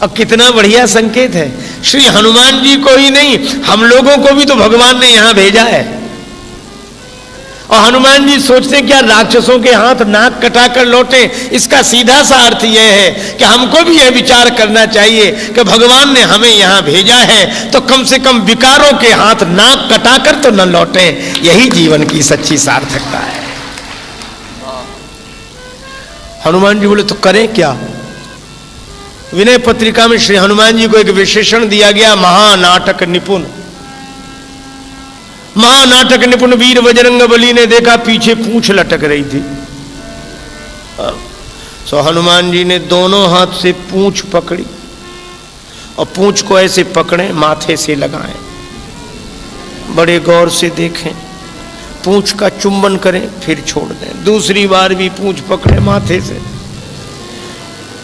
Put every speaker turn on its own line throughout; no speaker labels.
और कितना बढ़िया संकेत है। श्री हनुमान जी को ही नहीं, हम लोगों को भी तो भगवान ने यहां भेजा है। और हनुमान जी सोचते क्या राक्षसों के हाथ नाक कटाकर लौटे। इसका सीधा सा अर्थ यह है कि हमको भी यह विचार करना चाहिए कि भगवान ने हमें यहां भेजा है तो कम से कम विकारों के हाथ नाक कटाकर तो न लौटे। यही जीवन की सच्ची सार्थकता है। हनुमान जी बोले तो करें क्या? विनय पत्रिका में श्री हनुमान जी को एक विशेषण दिया गया, महानाटक निपुण। महानाटक निपुण वीर बजरंगबली ने देखा पीछे पूंछ लटक रही थी। सो हनुमान जी ने दोनों हाथ से पूंछ पकड़ी और पूंछ को ऐसे पकड़े, माथे से लगाएं, बड़े गौर से देखें, पूंछ का चुंबन करें, फिर छोड़ दें। दूसरी बार भी पूंछ पकड़े माथे से।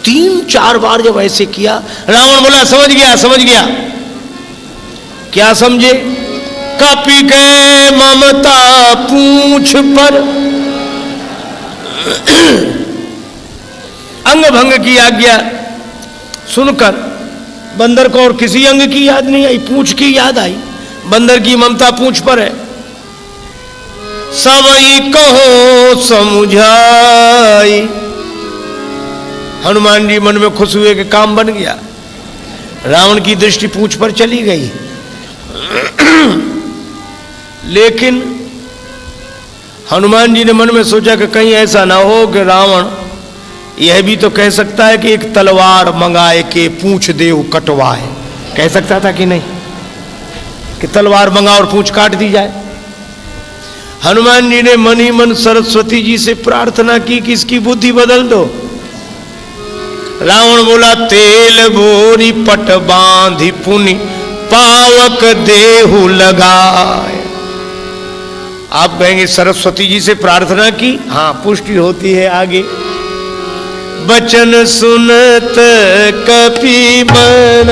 3-4 बार जब ऐसे किया, रावण बोला समझ गया समझ गया। क्या समझे? कपि के ममता पूंछ पर अंग भंग की आज्ञा सुनकर बंदर को और किसी अंग की याद नहीं आई, पूंछ की याद आई। बंदर की ममता पूंछ पर है। सबई कहो समुझाई। हनुमान जी मन में खुश हुए कि काम बन गया। रावण की दृष्टि पूंछ पर चली गई। लेकिन हनुमान जी ने मन में सोचा कि कहीं ऐसा ना हो कि रावण यह भी तो कह सकता है कि एक तलवार मंगाए के पूंछ देव कटवाए। कह सकता था कि नहीं कि तलवार मंगा और पूंछ काट दी जाए। हनुमान जी ने मन ही मन सरस्वती जी से प्रार्थना की कि इसकी बुद्धि बदल दो। रावण बोला तेल बोरी पट बांधी पुनि पावक देहु लगाए। आप कहेंगे सरस्वती जी से प्रार्थना की, हाँ पुष्टि होती है आगे। बचन सुनत कपि मन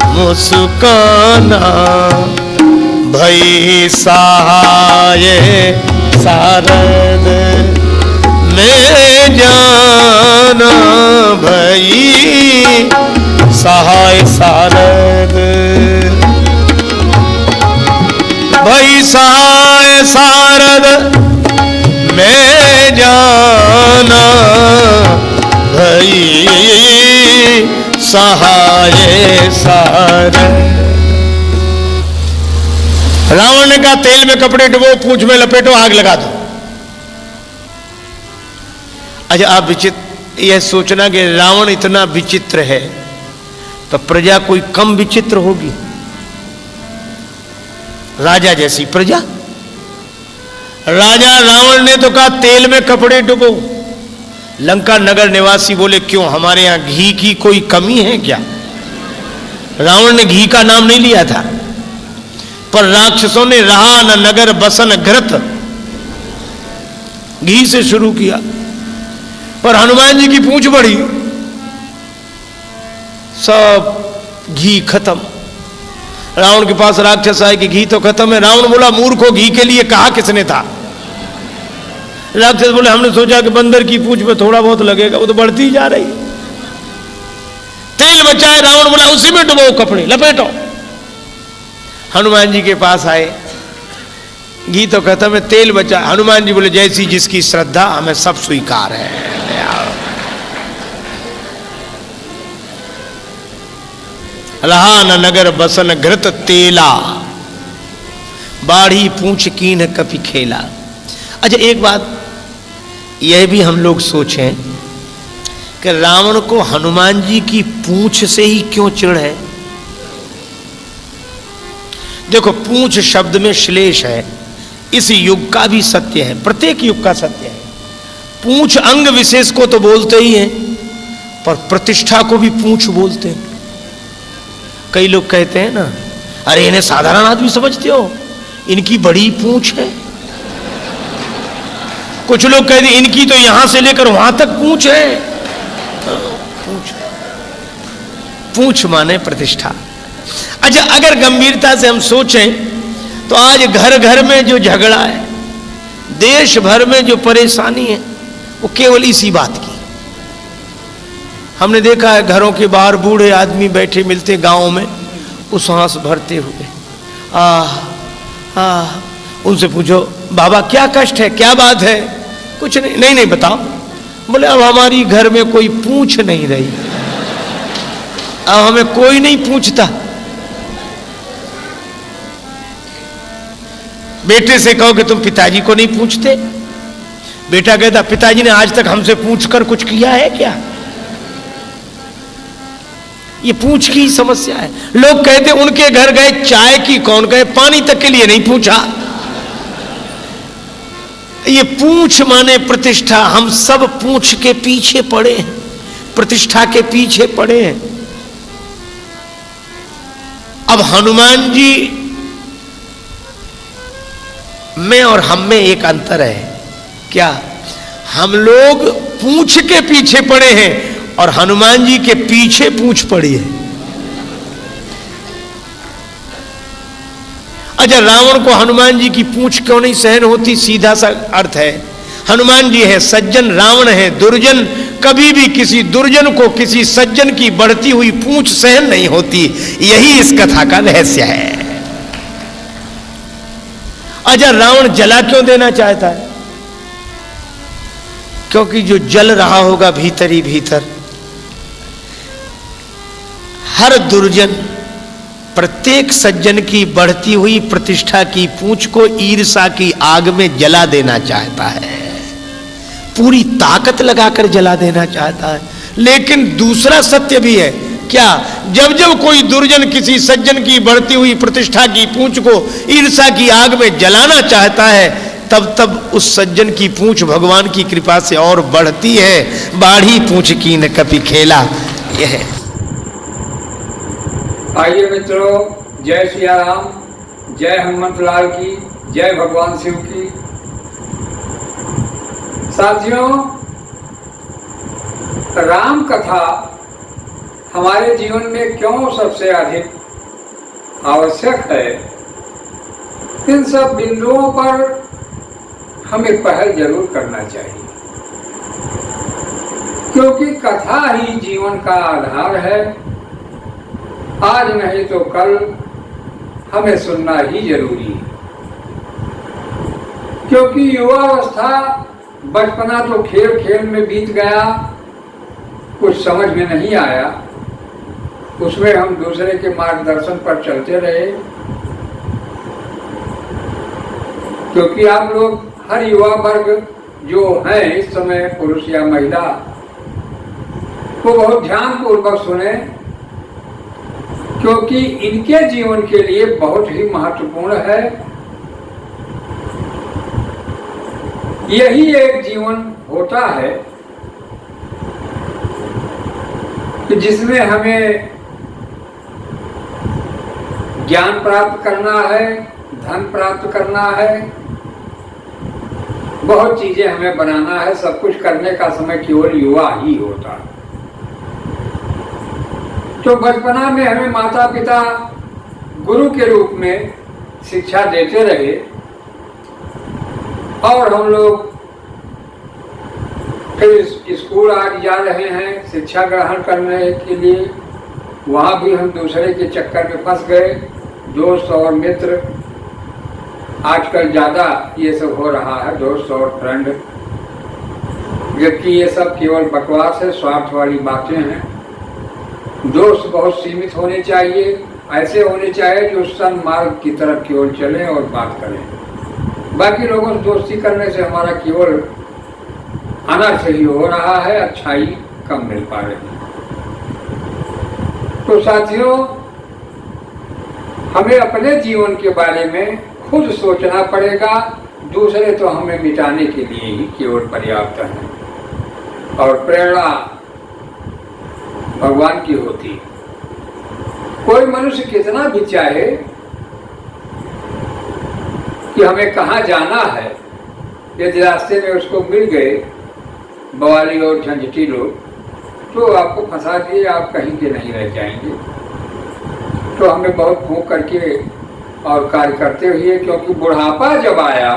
मुस्काना भई सहाय सारद में जाना भई सहाय सारद भई सहाय सारद में जाना भई सहाय सारद। रावण ने कहा तेल में कपड़े डुबो, पूंछ में लपेटो, आग लगा दो। अच्छा आप विचित्र यह सोचना कि रावण इतना विचित्र है तो प्रजा कोई कम विचित्र होगी? राजा जैसी प्रजा। राजा रावण ने तो कहा तेल में कपड़े डुबो। लंका नगर निवासी बोले क्यों, हमारे यहां घी की कोई कमी है क्या? रावण ने घी का नाम नहीं लिया था, पर राक्षसों ने रहा न नगर बसन घृत घी से शुरू किया। पर हनुमान जी की पूंछ बढ़ी, सब घी खत्म। रावण के पास राक्षस आए कि घी तो खत्म है। रावण बोला मूर्खों, घी के लिए कहा किसने था? राक्षस बोले हमने सोचा कि बंदर की पूंछ में थोड़ा बहुत लगेगा, वो तो बढ़ती ही जा रही। तेल बचाए। रावण बोला उसी में डुबो कपड़े, लपेटो। हनुमान जी के पास आए, घी तो खत्म है, तेल बचा। हनुमान जी बोले जैसी जिसकी श्रद्धा, हमें सब स्वीकार है। रहा न नगर बसन घृत तेला बाढ़ी पूंछ कीन कपि खेला। अच्छा एक बात यह भी हम लोग सोचें कि रावण को हनुमान जी की पूंछ से ही क्यों चिढ़ है? देखो पूंछ शब्द में श्लेष है, इस युग का भी सत्य है, प्रत्येक युग का सत्य है। पूंछ अंग विशेष को तो बोलते ही हैं, पर प्रतिष्ठा को भी पूंछ बोलते हैं। कई लोग कहते हैं ना, अरे इन्हें साधारण आदमी समझते हो, इनकी बड़ी पूंछ है। कुछ लोग कहते हैं इनकी तो यहां से लेकर वहां तक पूंछ है। पूंछ पूंछ माने प्रतिष्ठा। अच्छा अगर गंभीरता से हम सोचें तो आज घर घर में जो झगड़ा है, देश भर में जो परेशानी है, वो केवल इसी बात की। हमने देखा है घरों के बाहर बूढ़े आदमी बैठे मिलते गाँव में, वो सांस भरते हुए उनसे पूछो बाबा क्या कष्ट है, क्या बात है? कुछ नहीं, नहीं नहीं बताओ। बोले अब हमारी घर में कोई पूछ नहीं रही, अब हमें कोई नहीं पूछता। बेटे से कहो कि तुम पिताजी को नहीं पूछते, बेटा कहता पिताजी ने आज तक हमसे पूछकर कुछ किया है क्या? ये पूछ की समस्या है। लोग कहते उनके घर गए चाय की कौन गए, पानी तक के लिए नहीं पूछा। ये पूछ माने प्रतिष्ठा, हम सब पूछ के पीछे पड़े हैं, प्रतिष्ठा के पीछे पड़े हैं। अब हनुमान जी में और हम में एक अंतर है, क्या? हम लोग पूछ के पीछे पड़े हैं और हनुमान जी के पीछे पूछ पड़ी है। अच्छा, रावण को हनुमान जी की पूछ क्यों नहीं सहन होती? सीधा सा अर्थ है, हनुमान जी है सज्जन, रावण है दुर्जन। कभी भी किसी दुर्जन को किसी सज्जन की बढ़ती हुई पूछ सहन नहीं होती। यही इस कथा का रहस्य है। अच्छा, रावण जला क्यों देना चाहता है? क्योंकि जो जल रहा होगा भीतर ही भीतर, हर दुर्जन प्रत्येक सज्जन की बढ़ती हुई प्रतिष्ठा की पूंछ को ईर्ष्या की आग में जला देना चाहता है, पूरी ताकत लगाकर जला देना चाहता है। लेकिन दूसरा सत्य भी है, क्या? जब जब कोई दुर्जन किसी सज्जन की बढ़ती हुई प्रतिष्ठा की पूंछ को ईर्ष्या की आग में जलाना चाहता है, तब तब उस सज्जन की पूंछ भगवान की कृपा से और बढ़ती है। बाढ़ी पूंछ की न कभी खेला। यह है।
आइए मित्रों, जय सिया राम, जय हनुमत लाल की, जय भगवान शिव की। साथियों, राम कथा हमारे जीवन में क्यों सबसे अधिक आवश्यक है, इन सब बिंदुओं पर हमें पहल जरूर करना चाहिए, क्योंकि कथा ही जीवन का आधार है। आज नहीं तो कल हमें सुनना ही जरूरी है, क्योंकि युवावस्था बचपना तो खेल खेल में बीत गया, कुछ समझ में नहीं आया, उसमें हम दूसरे के मार्गदर्शन पर चलते रहे। क्योंकि आप लोग हर युवा वर्ग जो है इस समय, पुरुष या महिला, वो बहुत ध्यान पूर्वक सुने, क्योंकि इनके जीवन के लिए बहुत ही महत्वपूर्ण है। यही एक जीवन होता है कि जिसमें हमें ज्ञान प्राप्त करना है, धन प्राप्त करना है, बहुत चीजें हमें बनाना है। सब कुछ करने का समय केवल युवा ही होता है। तो बचपना में हमें माता पिता गुरु के रूप में शिक्षा देते रहे और हम लोग फिर स्कूल आज जा रहे हैं शिक्षा ग्रहण करने के लिए, वहाँ भी हम दूसरे के चक्कर में फंस गए। दोस्त और मित्र, आजकल ज़्यादा ये सब हो रहा है, दोस्त और फ्रेंड, जबकि ये सब केवल बकवास है, स्वार्थ वाली बातें हैं। दोस्त बहुत सीमित होने चाहिए, ऐसे होने चाहिए जो सन्मार्ग की तरफ केवल चलें और बात करें। बाकी लोगों से दोस्ती करने से हमारा केवल अनर्थ ही हो रहा है, अच्छाई कम मिल पा रही है। तो साथियों, हमें अपने जीवन के बारे में खुद सोचना पड़ेगा, दूसरे तो हमें मिटाने के लिए ही केवल पर्याप्त है और प्रेरणा भगवान की होती। कोई मनुष्य कितना भी चाहे कि हमें कहाँ जाना है, यदि रास्ते में उसको मिल गए बवाली और झंझटी लोग, तो आपको फंसा दिए, आप कहीं के नहीं रह जाएंगे। तो हमें बहुत फूंक करके और कार्य करते हुए, क्योंकि बुढ़ापा जब आया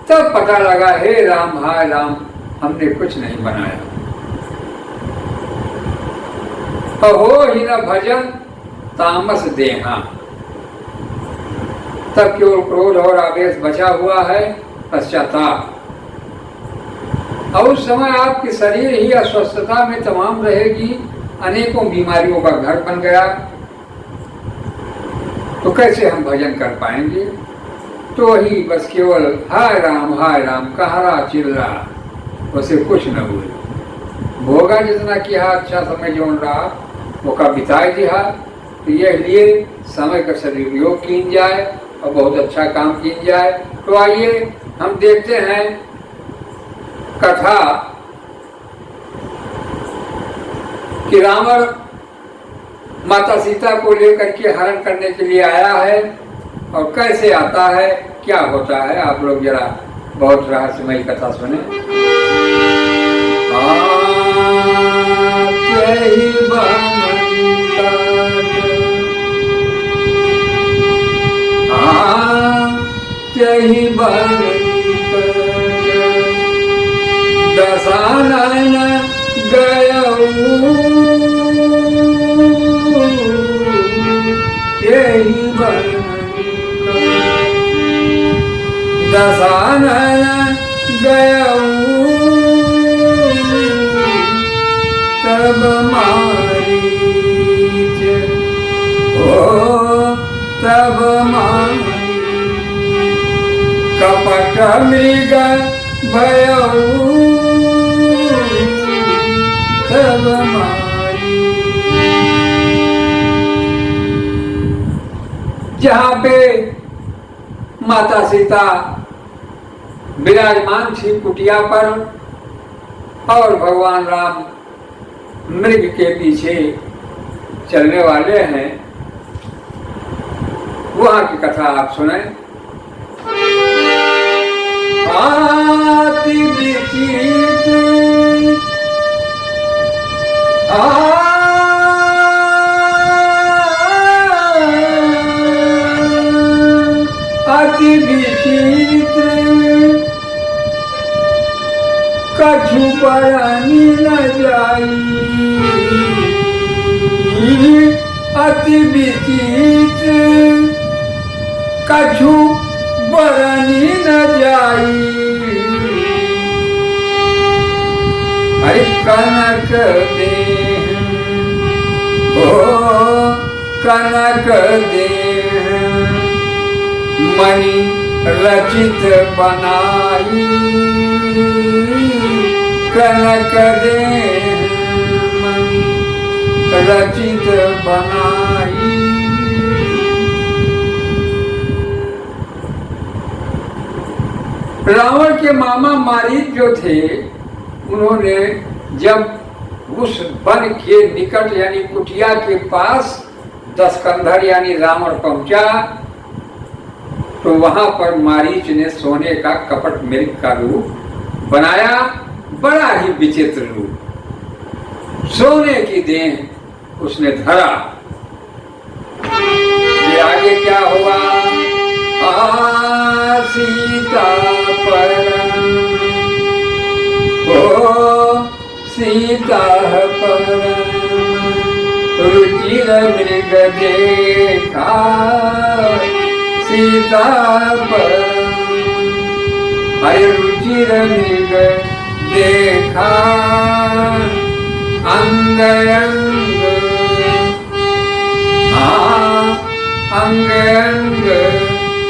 तब पता लगा, हे राम हाय राम, हमने कुछ नहीं बनाया। हो ही न भजन तामस देहा। तब केवल क्रोध और आवेश बचा हुआ है, पश्चाताप। और उस समय आपकी शरीर ही अस्वस्थता में तमाम रहेगी, अनेकों बीमारियों का घर बन गया, तो कैसे हम भजन कर पाएंगे? तो वही बस केवल हाय राम कह रहा चिल्ला, उसे कुछ न हुए। भोगा जितना किया, अच्छा समय जो रहा वो का बिताई दिया। तो यह लिए समय का सदुपयोग किया जाए और बहुत अच्छा काम किया जाए। तो आइए हम देखते हैं कथा कि रावण माता सीता को लेकर के हरण करने के लिए आया है, और कैसे आता है, क्या होता है, आप लोग जरा बहुत रहस्यमयी कथा सुने। दशानन गयऊ यही दशानन गयऊ तब मारीच हो तब मारी कपट मृग भयऊ तब मारी। जहाँ पे माता सीता विराजमान थी कुटिया पर, और भगवान राम मृग के पीछे चलने वाले हैं, वहां की कथा आप सुने। आति विचित्र अति विचित्र कछु परनी न जाई। अति विचित्र कछु बरनी न जाई। अरे कनक देह ओ कनक देह मणि रचित बनाई। कनक देह मणि रचित बनाई। रावण के मामा मारीच जो थे, उन्होंने जब उस वन के निकट यानी कुटिया के पास दशकंधर यानी रावण पहुंचा, तो वहां पर मारीच ने सोने का कपट मृग का रूप बनाया, बड़ा ही विचित्र रूप, सोने की देह उसने धरा। ये आगे क्या हुआ? सीता परम ओ सीता परम रुचिर मृग देखा। सीता परम अरे रुचिर मृग देखा। अंग अंग अंग अंग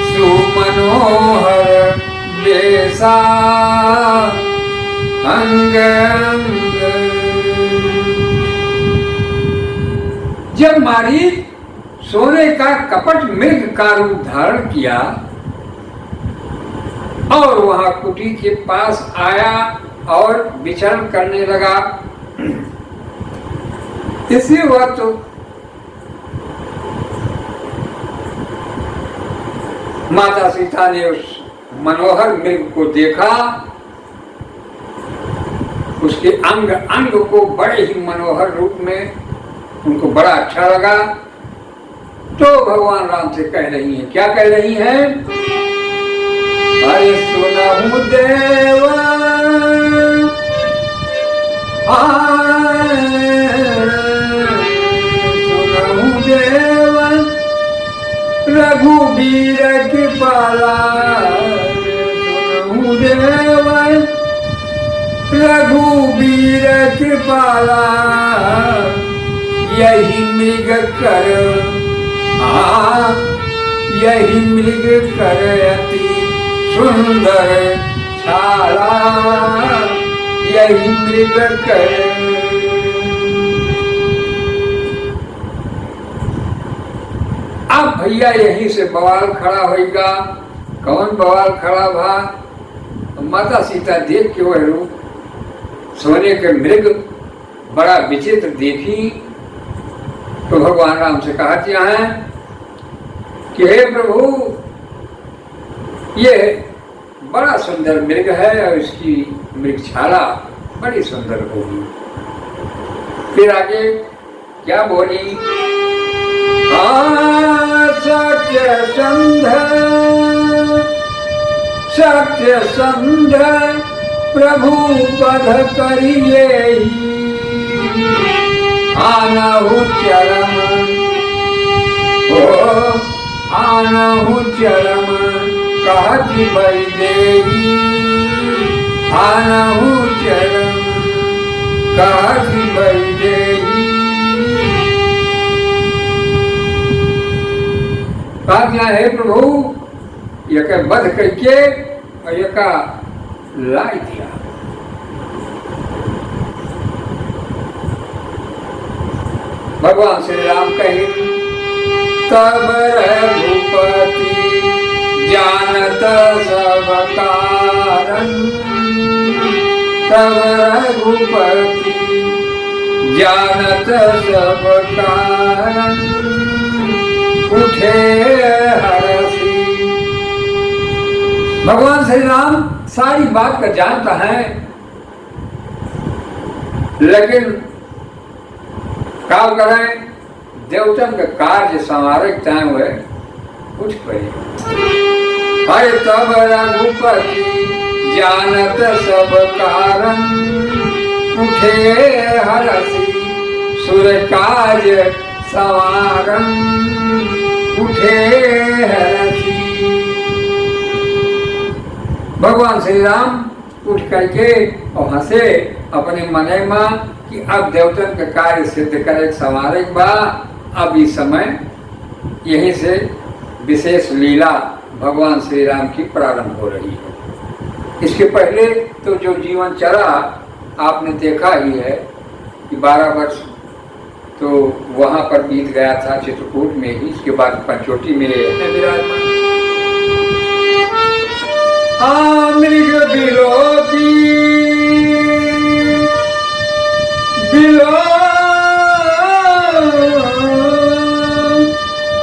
सुमनोहर बेसा। अंग अंग जब मारीच सोने का कपट मृग का रूप धारण किया और वहां कुटी के पास आया और विचरण करने लगा, इसी वक्त माता सीता ने उस मनोहर मृग को देखा। उसके अंग अंग को बड़े ही मनोहर रूप में उनको बड़ा अच्छा लगा। तो भगवान राम से कह रही हैं, क्या कह रही हैं? अरे सुनहु देवा रघुबीर कृपाला सुनहु देव, रघुबीर कृपाला यही मृग कर यही मृग कर अति सुंदर छाला, यही मृग कर। अब भैया यहीं से बवाल खड़ा होगा। कौन बवाल खड़ा भा? माता सीता देख के वह रूप सोने के मृग बड़ा विचित्र देखी, तो भगवान राम से कहती हैं कि हे प्रभु, ये बड़ा सुंदर मृग है और इसकी मृगछाला बड़ी सुंदर होगी। फिर आगे क्या बोली? सत्य संध प्रभु पद करिए, आनहु चरम आनहु चरम कहति वैदेही, आनहु चरम कहति वैदेही। कहा है प्रभु, यह वध करके और यह लाई दिया। भगवान श्री राम कहे तब रघुपति जानत सब कारण, तब रघुपति जानत सब कारण उठे हरसी। भगवान श्री राम सारी बात का जानता है, लेकिन क्या करें, देवतन का कार्य समारक टाइम हुए उठ पड़े। अरे तब रघुपति जानत सब कारण उठे हरसी, सुर काज सवारन उठे हरसी। भगवान श्री राम उठ करके और हंसे अपने मने में कि अब देवतन का कार्य सिद्ध करे समारक बा। अब इस समय यहीं से विशेष लीला भगवान श्री राम की प्रारंभ हो रही है। इसके पहले तो जो जीवन चला आपने देखा ही है कि 12 वर्ष तो वहां पर बीत गया था चित्रकूट में ही। इसके बाद पंचोटी में विराजमान। मृग बिलोकी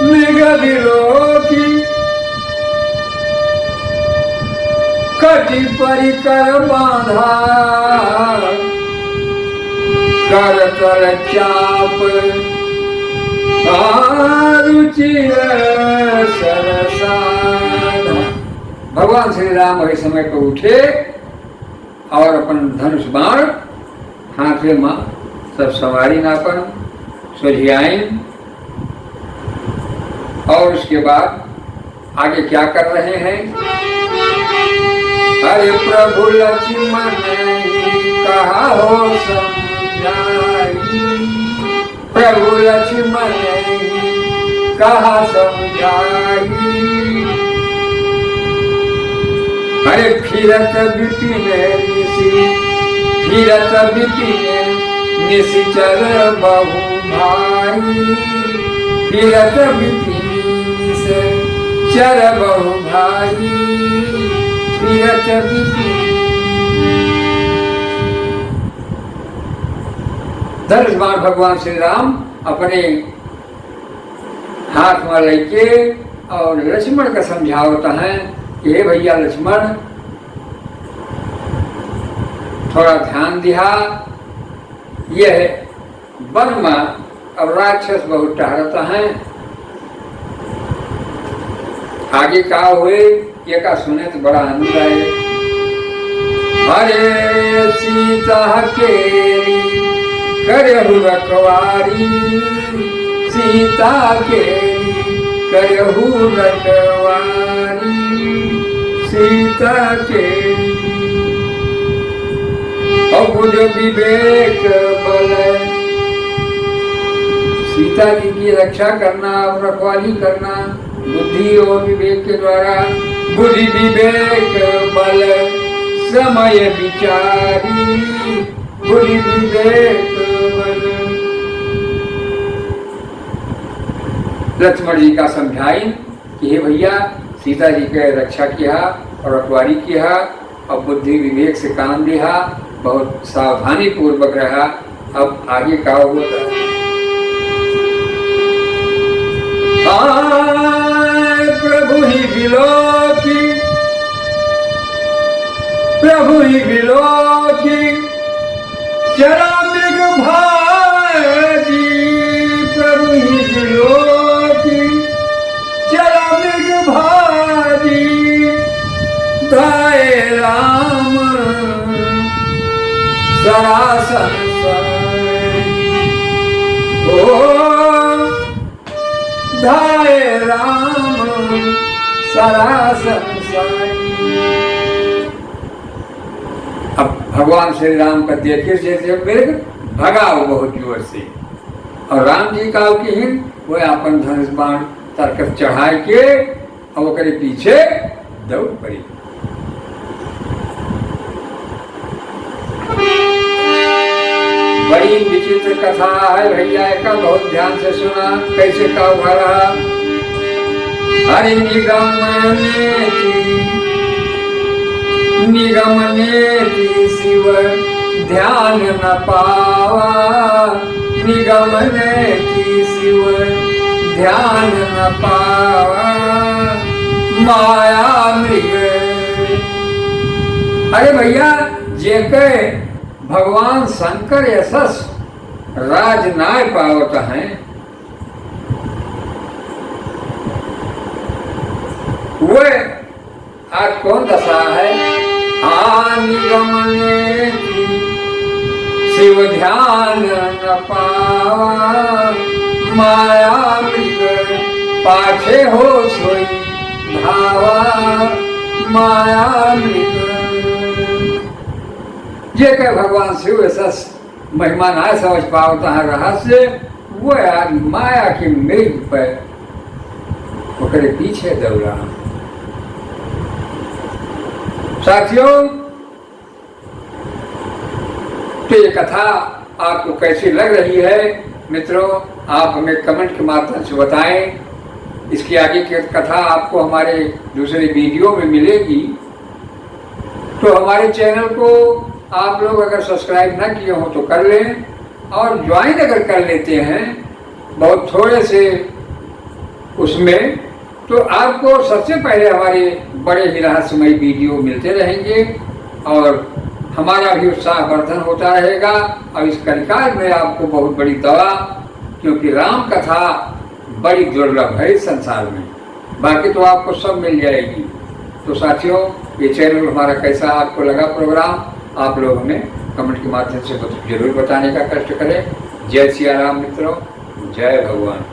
मृग बिलोकी कटी परिकर बांधा, कर कर चाप रुचिर सरसाधा। भगवान श्री राम वही समय पर उठे और अपन धनुष बाण हाथ में सब सवारी नापन सोझियाइन, और उसके बाद आगे क्या कर रहे हैं? अरे प्रभु लक्ष्मण कहा हो समझाई, प्रभु लक्ष्मण कहा समझाई। अरे फिरत विपिन निशि, फिरत विपिन निशिचर बहु भाई, फिरत विपिन चर बहु भाई, फिरत विपिन। धनुष बाण भगवान श्री राम अपने हाथ में लेके और लक्ष्मण का समझावता है कि हे भैया लक्ष्मण, थोड़ा ध्यान दिया। यह वन में अब राक्षस बहुत टहरता है। आगे का हुए ये का सुने तो बड़ा आनंद आए। हरे सीता केरी करहु रखवारी, सीता केरी करहु रखवारी सीता तेरी। और बुझ विवेक बल, सीता जी की रक्षा करना और रखवाली करना बुद्धि और विवेक के द्वारा। बुद्धि विवेक बल समय विचारी, बुद्धि विवेक बल। लक्ष्मण जी का समझाई कि हे भैया, सीता जी के रक्षा किया और रखवाली किया और बुद्धि विवेक से काम लिया, बहुत सावधानी पूर्वक रहा। अब आगे का होता है। प्रभु ही बिलोकी, प्रभु ही बिलोकी चरा मृग भाजी, प्रभु ही बिलोकी चरा मृग भाजी। धाये राम सरासन धाये राम सरासन। अब भगवान श्री राम का देखिए जैसे मृग भगा वो बहुत जोर से, और राम जी का की हिंद वो अपन धनुष बाण तरकस चढ़ा के और वो करे पीछे दौड़ पड़ी। बड़ी विचित्र कथा है भैया का, बहुत ध्यान से सुना कैसे का भरा। हरि निगम नेति शिव ध्यान न पावा, निगम नेति शिव ध्यान न पावा। माया मृग, अरे भैया जेके भगवान शंकर यशस राज नाय पावत हैं, वे आज कौन दशा है। निगमने की शिव ध्यान न पावा, माया मृग पाछे हो सोई धावा। माया मृग, ये कह भगवान शिव सस महिमा ना समझ पाता है रहस्य, वो यार माया की मृग पर ओकरे पीछे दौड़ा। साथियों, तो ये कथा आपको कैसी लग रही है मित्रों, आप हमें कमेंट के माध्यम से बताएं। इसकी आगे की कथा आपको हमारे दूसरे वीडियो में मिलेगी। तो हमारे चैनल को आप लोग अगर सब्सक्राइब ना किए हो तो कर लें, और ज्वाइन अगर कर लेते हैं बहुत थोड़े से उसमें, तो आपको सबसे पहले हमारे बड़े ही रहस्यमय वीडियो मिलते रहेंगे और हमारा भी उत्साहवर्धन होता रहेगा। और इस कलिकाल में आपको बहुत बड़ी दवा, क्योंकि राम कथा बड़ी दुर्लभ है इस संसार में, बाकी तो आपको सब मिल जाएगी। तो साथियों, ये चैनल हमारा कैसा आपको लगा प्रोग्राम, आप लोग हमें कमेंट के माध्यम से जरूर बताने का कष्ट करें। जय सिया राम मित्रों, जय भगवान।